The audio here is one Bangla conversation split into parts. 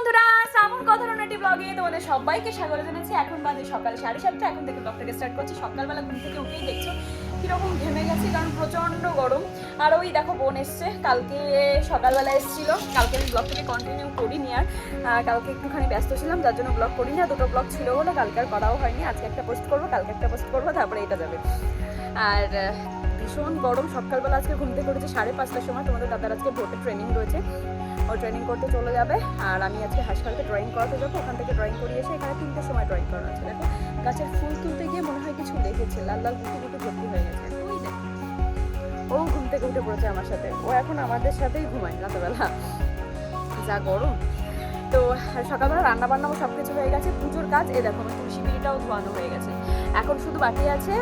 বন্ধুরা, শ্রাবণ কথারণাটি ব্লগে তোমাদের সবাইকে স্বাগত জানাচ্ছি। এখন বাজে সকাল 7:30। এখন থেকে ব্লগটাকে স্টার্ট করছি। সকালবেলা ঘুম থেকে উঠেই দেখছো কিরকম ঘেমে গেছি, কারণ প্রচন্ড গরম। আর ওই দেখো বোন এসছে, কালকে সকালবেলা এসেছিল। কালকে আমি ব্লগটাকে কন্টিনিউ করিনি, আর কালকে একটুখানি ব্যস্ত ছিলাম, যার জন্য ব্লগ করিনি। আর দুটো ব্লগ ছিল বলে কালকে আর করাও হয়নি। আজকে একটা পোস্ট করবো, কালকে একটা পোস্ট করবো, তারপরে এটা যাবে। আর ভীষণ গরম। সকালবেলা আজকে ঘুম থেকে উঠেছে 5:30টার সময়। তোমাদের দাদার আজকে বোটে ট্রেনিং রয়েছে, ও ট্রেনিং করতে চলে যাবে। আর আমি আজকে হাসপাতালে ড্রয়িং করাতে যাবো। ওখান থেকে ড্রয়িং করিয়ে এসে এখানে 3টের সময় ড্রয়িং করানো আছে। দেখো গাছের ফুল তুলতে গিয়ে মনে হয় কিছু লেগেছে, লাল লাল গুটি গুটি ভর্তি হয়ে গেছে। ওই দেখো ও ঘুম থেকে উঠে পড়েছে আমার সাথে। ও এখন আমাদের সাথেই ঘুমায় রাতেবেলা, যা গরম। তো সকালবেলা রান্না বান্নাও সব কিছু হয়ে গেছে। পুজোর কাজ এই দেখো, আমার তুলসী বিড়িটাও ধোয়ানো হয়ে গেছে। এখন শুধু বাকি আছে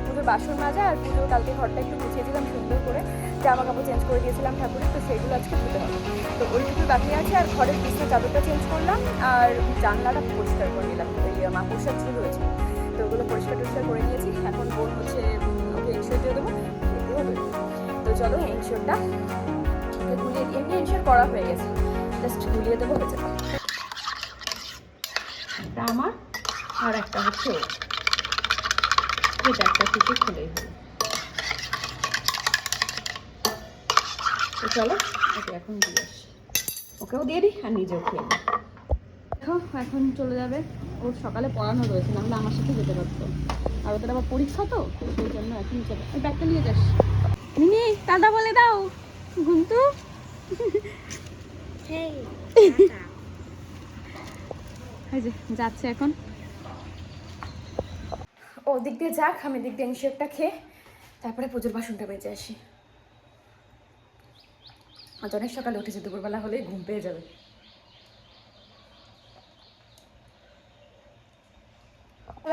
পুজোর বাসন মাজা। আর পুজোর কালকে ঘরটা একটু গুছিয়েছিলাম সুন্দর করে, জামা কাপড় চেঞ্জ করে দিয়েছিলাম ঠাকুরের, তো সেইগুলো আজকে ধুতে হবে। তো ওইটুকু বাকি আছে। আর ঘরের বিছানার চাদরটা চেঞ্জ করলাম, আর জানলাটা পরিষ্কার করে নিলাম। ওই মাকড়সার ঝুল রয়েছে, তো ওগুলো পরিষ্কার টরিষ্কার করে নিয়েছি। এখন বোন হচ্ছে ওকে এনশিওর দিয়ে দেবো। তো চলো এনশিওরটা গুলিয়ে দিই। এমনি এনশিওর করা হয়ে গেছে, জাস্ট গুলিয়ে দেবো, হয়ে যাবে। একটা আমার আর একটা হচ্ছে এটা একটা কিছু খুলেই হলো। তো চলো ওকে এখন দিয়ে আসি, ওকেও দিয়ে দিই আর নিজেও খেয়ে দিই। দেখো এখন চলে যাবে, ওর সকালে পড়ানো রয়েছে, নাহলে আমার সাথে যেতে পারতো। আর ওদের আবার পরীক্ষা, তো সেই জন্য এখন চলে। ওই ব্যাগটা নিয়ে যাস, মিনি টাটা বলে দাও ঘুমতু। এই যে যাচ্ছে এখন, ও দিক দিয়ে যাক, আমি দিক দিয়ে এনশিওরটা খেয়ে তারপরে পুজোর বাসনটা বেজে আসি। আজ অনেক সকালে উঠেছে, দুপুরবেলা হলে ঘুম পেয়ে যাবে।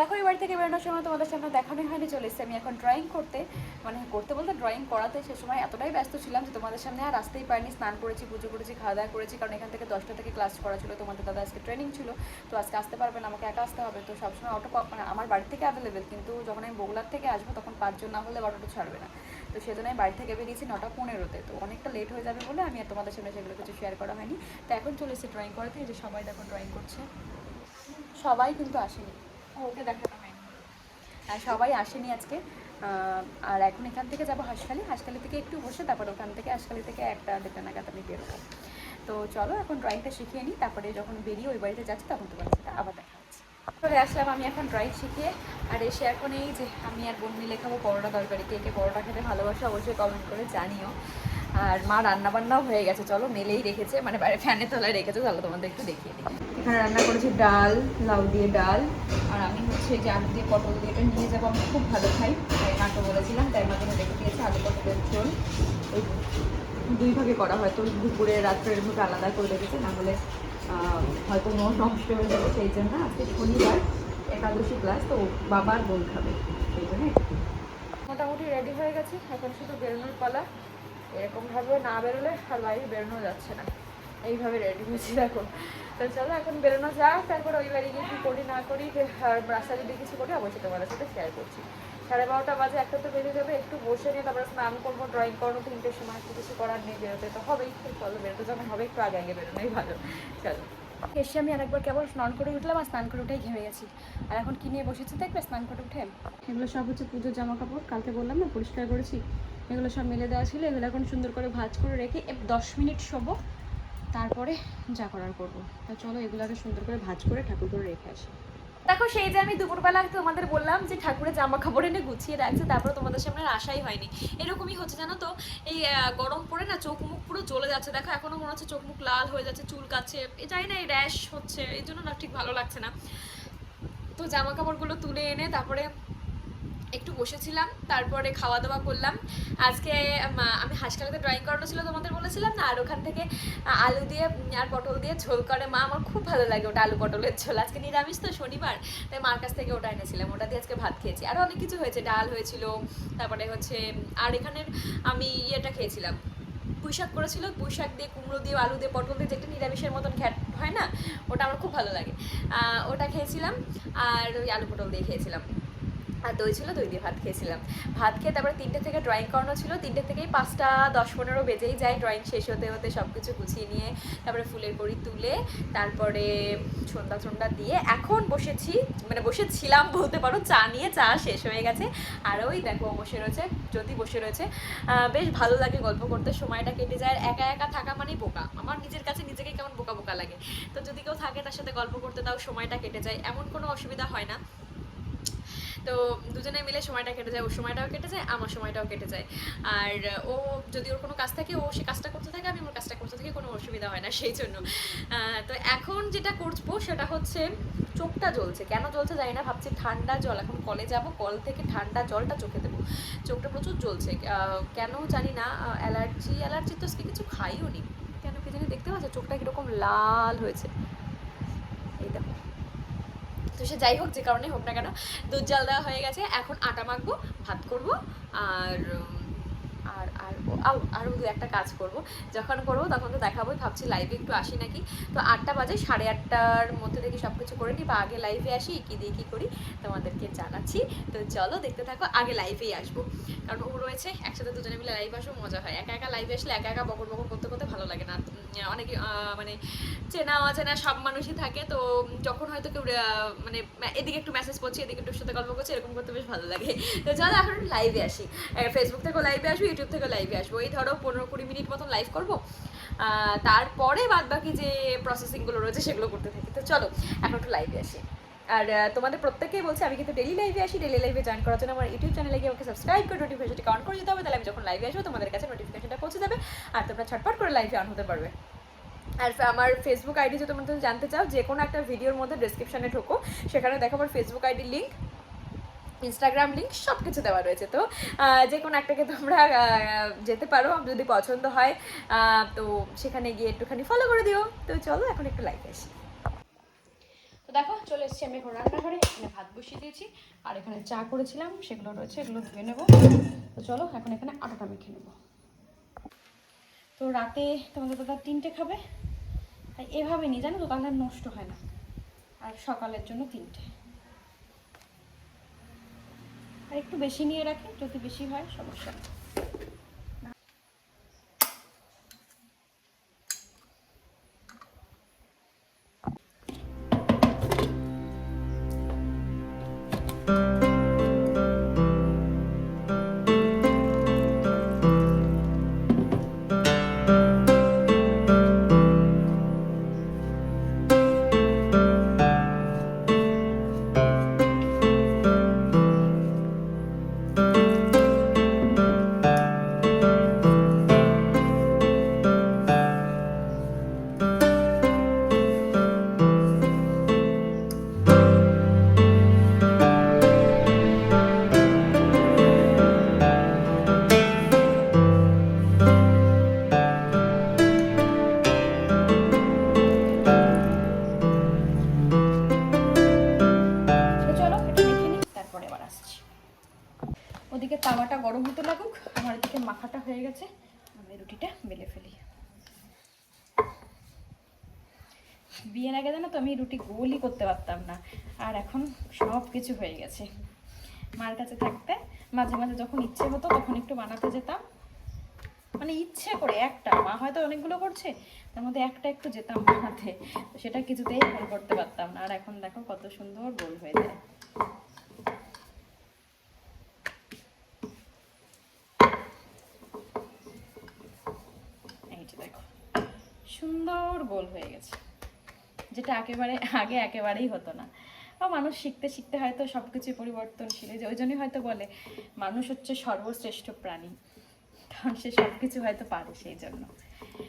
দেখো এই বাড়ি থেকে বেরোনোর সময় তোমাদের সামনে দেখানো হয়নি, চলে এসেছি আমি এখন ড্রয়িং করতে। মানে করতে বলতে ড্রয়িং করাতে। সে সময় এতটাই ব্যস্ত ছিলাম যে তোমাদের সামনে আর আসতেই পারিনি। স্নান করেছি, পুজো করেছি, খাওয়া দাওয়া করেছি, কারণ এখান থেকে 10টা থেকে ক্লাস করা ছিল। তোমাদের দাদা আজকে ট্রেনিং ছিল, তো আজকে আসতে পারবে না, আমাকে একা আসতে হবে। তো সবসময় অটো মানে আমার বাড়ি থেকে অ্যাভেলেবেল, কিন্তু যখন আমি বগুড়ার থেকে আসবো তখন 5 জন না হলে অটো ছাড়বে না। তো সেজন্য আমি বাড়ি থেকে বেরিয়েছি 9:15-তে। তো অনেকটা লেট হয়ে যাবে বলে আমি আর তোমাদের সামনে সেগুলো কিছু শেয়ার করা হয়নি। তো এখন চলে এসেছি ড্রয়িং করাতে। এই যে সবাই দেখো ড্রয়িং করছে, সবাই কিন্তু আসেনি, ওকে দেখানো হয়নি। আর সবাই আসেনি আজকে। আর এখন এখান থেকে যাবো হাঁসখালি, হাঁসখালি থেকে একটু বসে তারপর ওখান থেকে হাঁসখালি থেকে 1-1:30 নাগাদ আমি বেরোবো। তো চলো এখন ড্রয়িংটা শিখিয়ে নিই, তারপরে যখন বেরিয়ে ওই বাড়িতে যাচ্ছি তখন তোমার সাথে আবার দেখা হচ্ছে। চলে আসলাম আমি এখন ড্রয়িং শিখিয়ে। আর এসে এখন এই যে আমি আর বোন মিলে খাবো পরোটা তরকারি। কে কে পরোটা খেতে ভালোবাসো অবশ্যই কমেন্ট করে জানিও। আর মা রান্নাবান্নাও হয়ে গেছে, চলো মেলেই রেখেছে, মানে বাইরে ফ্যানের তলায় রেখেছে, চলো তোমাদের একটু দেখিয়ে দিই। এখানে রান্না করেছি ডাল, লাউ দিয়ে ডাল। আর আমি হচ্ছে যে আলু দিয়ে পটল দিয়ে এটা নিয়ে যাবো, আমি খুব ভালো খাই, তাই মাকে বলেছিলাম, তাই মাকে রেখে দিয়েছে আলু পটলের ঝোল। ওই 2 ভাগে করা হয়, তো দুপুরে রাত্রের মধ্যে আলাদা করে রেখেছে, না হলে হয়তো নষ্ট হয়ে যাবে। সেই জন্য আজকে শনিবার, একাদশী ক্লাস, তো বাবার বোন খাবে, সেই জন্য মোটামুটি রেডি হয়ে গেছে। এখন শুধু বেরোনোর পালা। এরকমভাবে না বেরোলে আর বাইরে বেরোনো যাচ্ছে না, এইভাবে রেডি হয়েছি দেখো। তো চলো এখন বেরোনো যাক, তারপরে ওই বাড়ি গিয়ে কী করি না করি আর রাস্তা যদি কিছু করি অবশ্যই তোমাদের সাথে শেয়ার করছি। 12:30 বাজে, একটা তো বেরিয়ে যাবে, একটু বসে নিয়ে তারপরে স্নান করবো, ড্রয়িং করবো 3টের সময়। একটু কিছু করার নেই, বেরোতে তো হবেই। চলো বেরোতে যখন হবে একটু আগে আগে বেরোনোই ভালো। চলো এসে আমি আরেকবার কেবল স্নান করে উঠলাম, আর স্নান করে উঠেই ঘেমে গেছি। আর এখন কি নিয়ে বসেছি দেখবে স্নান করে উঠে, এগুলো সব হচ্ছে পুজোর জামা কাপড়, কালকে বললাম না পরিষ্কার করেছি, এগুলো সব মেলে দেওয়া ছিল। এগুলো এখন সুন্দর করে ভাঁজ করে রেখে 10 মিনিট শোবো, তারপরে যা করার করবো। তা চলো এগুলোকে সুন্দর করে ভাঁজ করে ঠাকুর করে রেখে আসি। দেখো সেই যে আমি দুপুরবেলা তোমাদের বললাম যে ঠাকুরের জামা কাপড় এনে গুছিয়ে রাখছে, তারপরে তোমাদের সামনে আসাই হয়নি। এরকমই হচ্ছে জানো তো, এই গরম পড়ে না চোখ মুখ পুরো জ্বলে যাচ্ছে। দেখো এখনো মনে হচ্ছে চোখ মুখ লাল হয়ে যাচ্ছে, চুল কাচ্ছে, জানি না এই র্যাশ হচ্ছে, এই জন্য না ঠিক ভালো লাগছে না। তো জামা কাপড়গুলো তুলে এনে তারপরে একটু বসেছিলাম, তারপরে খাওয়া দাওয়া করলাম। আজকে আমি হাঁসখালিতে ড্রয়িং করানো ছিল তোমাদের বলেছিলাম না, আর ওখান থেকে আলু দিয়ে আর পটল দিয়ে ঝোল করে মা, আমার খুব ভালো লাগে ওটা, আলু পটলের ঝোল। আজকে নিরামিষ তো শনিবার, তাই মার কাছ থেকে ওটা এনেছিলাম, ওটা দিয়ে আজকে ভাত খেয়েছি। আরও অনেক কিছু হয়েছে, ডাল হয়েছিল, তারপরে হচ্ছে আর এখানের আমি ইয়েটা খেয়েছিলাম, পুঁই শাক করেছিল, পুঁই শাক দিয়ে কুমড়ো দিয়ে আলু দিয়ে পটল দিয়ে, যেটা নিরামিষের মতন ঘ্যাট হয় না, ওটা আমার খুব ভালো লাগে, ওটা খেয়েছিলাম। আর ওই আলু পটল দিয়ে খেয়েছিলাম। আর দই ছিল, দই দিয়ে ভাত খেয়েছিলাম। ভাত খেয়ে তারপরে 3টে থেকে ড্রয়িং করানো ছিল, 3টে থেকেই 5টা 10-15 বেজেই যায় ড্রয়িং শেষ হতে হতে, সব কিছু গুছিয়ে নিয়ে তারপরে ফুলের কড়ি তুলে তারপরে সন্ধ্যা দিয়ে এখন বসেছি, মানে বসেছিলাম বলতে পারো, চা নিয়ে। চা শেষ হয়ে গেছে আর ওই দেখো বসে রয়েছে, জ্যোতি বসে রয়েছে। বেশ ভালো লাগে গল্প করতে, সময়টা কেটে যায়। আর একা একা থাকা মানেই বোকা, আমার নিজের কাছে নিজেকে কেমন বোকা বোকা লাগে। তো যদি কেউ থাকে তার সাথে গল্প করতে তাও সময়টা কেটে যায়, এমন কোনো অসুবিধা হয় না। তো দুজনে মিলে সময়টা কেটে যায়, ওর সময়টাও কেটে যায়, আমার সময়টাও কেটে যায়। আর ও যদি ওর কোনো কাজ থাকে ও সে কাজটা করতে থাকে, আমি ওর কাজটা করতে থাকি, কোনো অসুবিধা হয় না সেই জন্য। তো এখন যেটা করবো সেটা হচ্ছে, চোখটা জ্বলছে, কেন জ্বলছে জানি না, ভাবছি ঠান্ডা জল, এখন কলে যাব, কল থেকে ঠান্ডা জলটা চোখে দেবো। চোখটা প্রচুর জ্বলছে, কেন জানি না, অ্যালার্জি তো আজকে কিছু খাইও নি, কেন কি জানি, দেখতে পাচ্ছ চোখটা কীরকম লাল হয়েছে, এই দেখো। তো সে যাই হোক, যে কারণে হোক না কেন, দুধ জাল দেওয়া হয়ে গেছে, এখন আটা মাখবো, ভাত করবো, আর আর আর আরও একটা কাজ করব। যখন করবো তখন তো দেখাবোই, ভাবছি লাইভে একটু আসি নাকি। তো 8টা বাজে, 8:30টার মধ্যে দেখি সব কিছু করে নিই, বা আগে লাইভে আসি, কী দিয়ে কী করি তোমাদেরকে জানাচ্ছি। তো চলো দেখতে থাকো, আগে লাইভেই আসবো, কারণ ও রয়েছে, একসাথে দুজনে মিলে লাইভ আসবো, মজা হয়। একা একা লাইভে আসলে একা একা বকর বকর করতে করতে ভালো লাগে না। অনেকে মানে চেনা অচেনা সব মানুষই থাকে, তো যখন হয়তো কেউ মানে এদিকে একটু মেসেজ করছি, এদিকে একটু সাথে গল্প করছি, এরকম করতে বেশ ভালো লাগে। তো চলো এখন লাইভে আসি, ফেসবুক থেকেও লাইভে আসবো, ইউটিউব থেকেও লাইভে আসবো, এই ধরো 15-20 মিনিট মতন লাইভ করবো, তারপরে বাদ বাকি যে প্রসেসিংগুলো রয়েছে সেগুলো করতে থাকি। তো চলো এখন একটু লাইভে আসি। আর তোমাদের প্রত্যেকেই বলছি, আমি কিন্তু ডেলি লাইভে আসি, ডেলি লাইভে জয়েন করার জন্য আমার ইউটিউব চ্যানেলে গিয়ে আমাকে সাবস্ক্রাইব করে নোটিফিকেশনটা অন করে দিতে হবে, তাহলে আমি যখন লাইভে আসবো তোমাদের কাছে নোটিফিকেশনটা পৌঁছে যাবে, আর তোমরা ছটপট করে লাইভে অন হতে পারবে। আর আমার ফেসবুক আইডি যদি তোমরা জানতে চাও, যে কোনো একটা ভিডিওর মধ্যে ডেসক্রিপশনে ঢোকো, সেখানে দেখো আমার ফেসবুক আইডির লিঙ্ক, ইনস্টাগ্রাম লিঙ্ক সব কিছু দেওয়া রয়েছে। তো যে কোনো একটাকে তোমরা যেতে পারো, যদি পছন্দ হয়, তো সেখানে গিয়ে একটুখানি ফলো করে দিও। তো চলো এখন একটু লাইক আসি। তো দেখো চলে এসেছি আমি এখন রান্নাঘরে, এখানে ভাত বসিয়ে দিয়েছি, আর এখানে চা করেছিলাম সেগুলো রয়েছে, এগুলো ধুয়ে নেবো। তো চলো এখন এখানে আটাটা মেখে নেবো। তো রাতে তোমাদের দাদা 3টে খাবে, তাই এভাবে নিয়ে জানো তো, তাহলে নষ্ট হয় না। আর সকালের জন্য 3টে, আর একটু বেশি নিয়ে রাখি, যদি বেশি হয় সমস্যা নেই। ওদিকে তাওয়াটা গরম হতে লাগুক, আমার এদিকে মাখাটা হয়ে গেছে, আমি রুটিটা বেলে ফেলি। বিয়ের আগে জানো তো আমি রুটি গোলই করতে পারতাম না, আর এখন সব কিছু হয়ে গেছে। মার কাছে থাকতে মাঝে মাঝে যখন ইচ্ছে হতো তখন একটু বানাতে যেতাম, মানে ইচ্ছে করে একটা, মা হয়তো অনেকগুলো করছে তার মধ্যে একটা একটু যেতাম বানাতে, তো সেটা কিছুতেই গোল করতে পারতাম না। আর এখন দেখো কত সুন্দর গোল হয়ে যায়। দেখো সুন্দর গোল হয়ে গেছে, যেটা আগে একেবারেই হতো না। মানুষ শিখতে শিখতে হয়তো সব কিছু পরিবর্তনশীল, যে ওই জন্যই হয়তো বলে মানুষ হচ্ছে সর্বশ্রেষ্ঠ প্রাণী, কারণ সে সব কিছু হয়তো পারে সেই জন্য।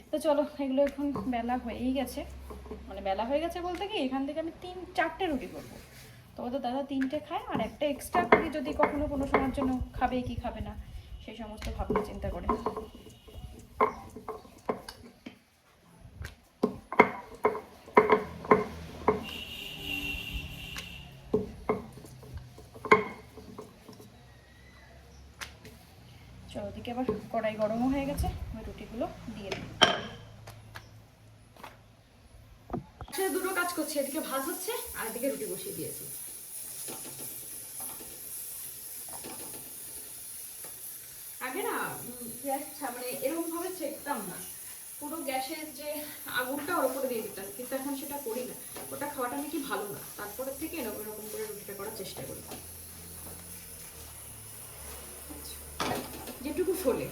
তো চলো এগুলো এখন বেলা হয়েই গেছে, মানে বেলা হয়ে গেছে বলতে কি, এখান থেকে আমি 3-4টে রুটি করবো। তো ওদের দাদা 3টে খায়, আর একটা এক্সট্রা করি যদি কখনো কোনো সময়ের জন্য খাবে কি খাবে না সেই সমস্ত ভাবনা চিন্তা করে। চলো ওদিকে আবার কড়াই গরমও হয়ে গেছে, ওই রুটিগুলো দিয়ে দিই। দুটো কাজ করছি, এদিকে ভাত হচ্ছে আর এদিকে রুটি বসিয়ে দিয়েছি। গ্যাস মানে এরকমভাবে ছেঁকতাম না, পুরো গ্যাসের যে আগুনটা ওর উপরে দিয়ে দিতাম, কিন্তু এখন সেটা করি না, ওটা খাওয়াটা নাকি ভালো না। তারপরের থেকে এরকম এরকম করে রুটিটা করার চেষ্টা করি, যেটুকু ফোলে।